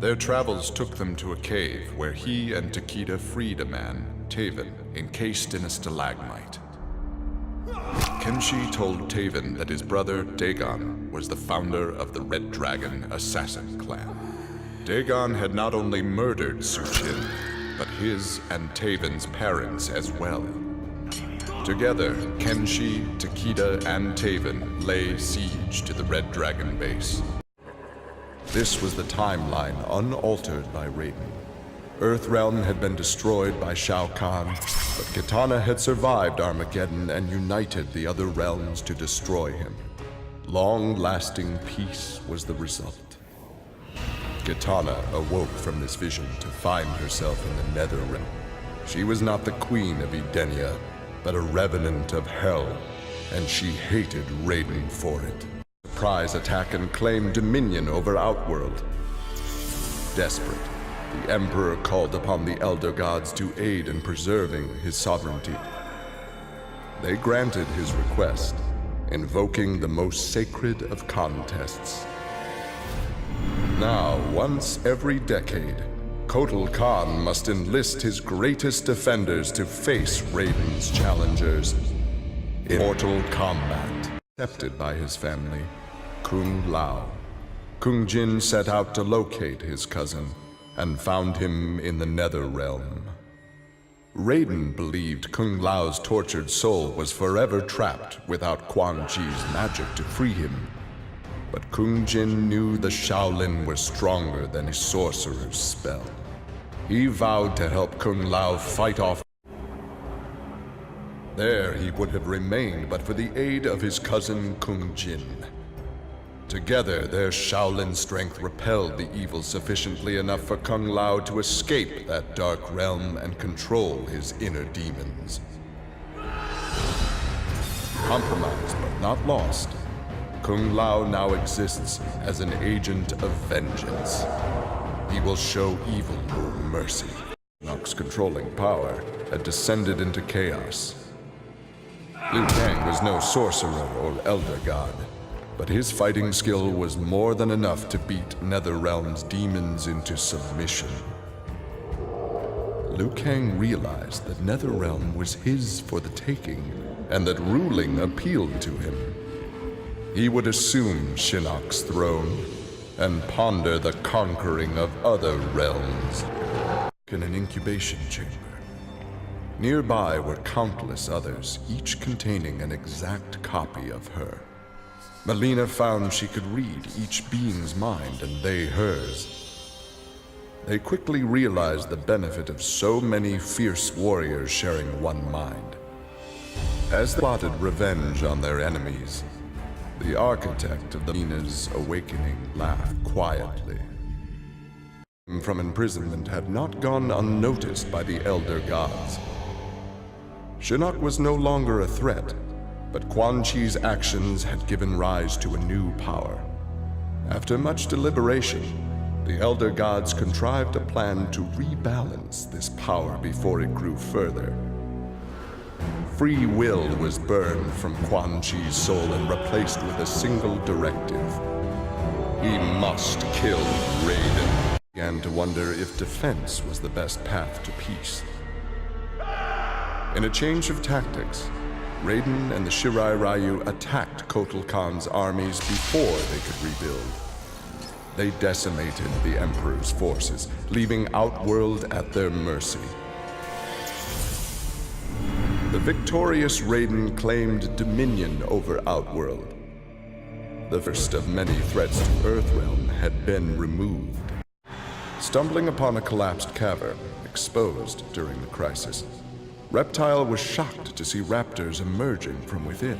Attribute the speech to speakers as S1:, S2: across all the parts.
S1: Their travels took them to a cave where he and Takeda freed a man, Taven, encased in a stalagmite. Kenshi told Taven that his brother, Dagon, was the founder of the Red Dragon Assassin Clan. Dagon had not only murdered Suchin, but his and Taven's parents as well. Together, Kenshi, Takeda, and Taven lay siege to the Red Dragon base. This was the timeline unaltered by Raiden. Earthrealm had been destroyed by Shao Kahn, but Kitana had survived Armageddon and united the other realms to destroy him. Long-lasting peace was the result. Kitana awoke from this vision to find herself in the Netherrealm. She was not the queen of Edenia, but a revenant of hell, and she hated Raiden for it. Surprise attack and claim dominion over Outworld. Desperate, the Emperor called upon the Elder Gods to aid in preserving his sovereignty. They granted his request, invoking the most sacred of contests. Now, once every decade, Kotal Khan must enlist his greatest defenders to face Raiden's challengers in mortal combat. Accepted by his family, Kung Lao. Kung Jin set out to locate his cousin and found him in the Netherrealm. Raiden believed Kung Lao's tortured soul was forever trapped without Quan Chi's magic to free him. But Kung Jin knew the Shaolin was stronger than a sorcerer's spell. He vowed to help Kung Lao fight off. There he would have remained but for the aid of his cousin Kung Jin. Together, their Shaolin strength repelled the evil sufficiently enough for Kung Lao to escape that dark realm and control his inner demons. Compromised but not lost, Kung Lao now exists as an agent of vengeance. He will show evil no mercy. Shinnok's controlling power had descended into chaos. Liu Kang was no sorcerer or elder god, but his fighting skill was more than enough to beat Netherrealm's demons into submission. Liu Kang realized that Netherrealm was his for the taking, and that ruling appealed to him. He would assume Shinnok's throne and ponder the conquering of other realms. In an incubation chamber. Nearby were countless others, each containing an exact copy of her. Melina found she could read each being's mind and they hers. They quickly realized the benefit of so many fierce warriors sharing one mind. As they plotted revenge on their enemies, the architect of the Melina's awakening laughed quietly. From imprisonment had not gone unnoticed by the Elder Gods. Shinnok was no longer a threat, but Quan Chi's actions had given rise to a new power. After much deliberation, the Elder Gods contrived a plan to rebalance this power before it grew further. Free will was burned from Quan Chi's soul and replaced with a single directive. He must kill Raiden. Began to wonder if defense was the best path to peace. In a change of tactics, Raiden and the Shirai Ryu attacked Kotal Khan's armies before they could rebuild. They decimated the Emperor's forces, leaving Outworld at their mercy. The victorious Raiden claimed dominion over Outworld. The first of many threats to Earthrealm had been removed. Stumbling upon a collapsed cavern, exposed during the crisis, Reptile was shocked to see raptors emerging from within.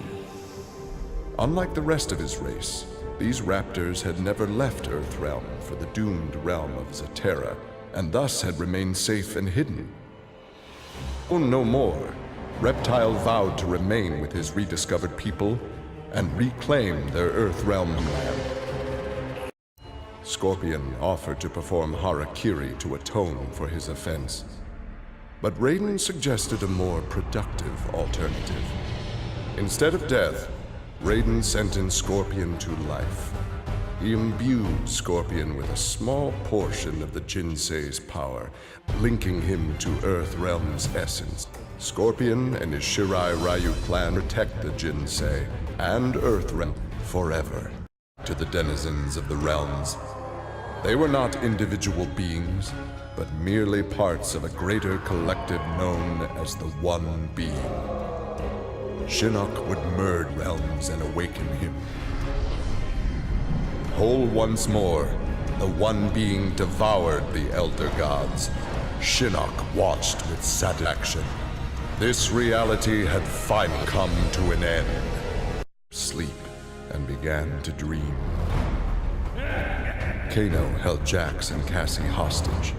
S1: Unlike the rest of his race, these raptors had never left Earthrealm for the doomed realm of Zaterra, and thus had remained safe and hidden. Oh, no more. Reptile vowed to remain with his rediscovered people and reclaim their Earthrealm land. Scorpion offered to perform harakiri to atone for his offense. But Raiden suggested a more productive alternative. Instead of death, Raiden sentenced Scorpion to life. he imbued Scorpion with a small portion of the Jinsei's power, linking him to Earth Realm's essence. Scorpion and his Shirai Ryu clan protect the Jinsei and Earth Realm forever. To the denizens of the realms, they were not individual beings, but merely parts of a greater collective known as the One Being. Shinnok would merge realms and awaken him. Whole once more, the One Being devoured the Elder Gods. Shinnok watched with satisfaction. This reality had finally come to an end. Sleep and began to dream. Kano held Jax and Cassie hostage.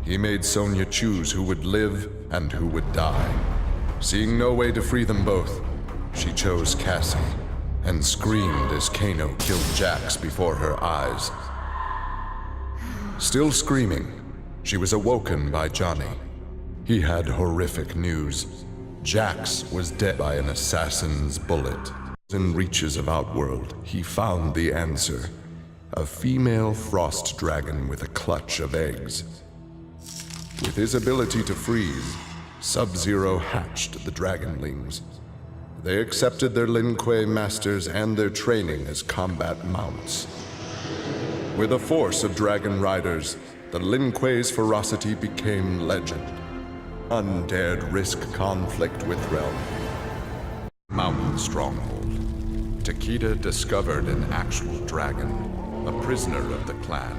S1: He made Sonya choose who would live and who would die. Seeing no way to free them both, she chose Cassie and screamed as Kano killed Jax before her eyes. Still screaming, she was awoken by Johnny. He had horrific news. Jax was dead by an assassin's bullet. In reaches of Outworld, he found the answer. A female frost dragon with a clutch of eggs. With his ability to freeze, Sub-Zero hatched the Dragonlings. They accepted their Lin Kuei masters and their training as combat mounts. With a force of dragon riders, the Lin Kuei's ferocity became legend. None dared risk conflict with Realm. Mountain stronghold. Takeda discovered an actual dragon, a prisoner of the clan.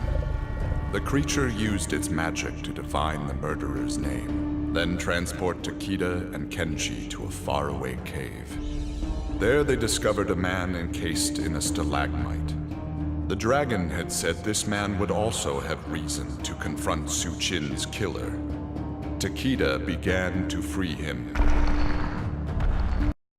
S1: The creature used its magic to divine the murderer's name, then transport Takeda and Kenshi to a faraway cave. There they discovered a man encased in a stalagmite. The dragon had said this man would also have reason to confront Su Qin's killer. Takeda began to free him.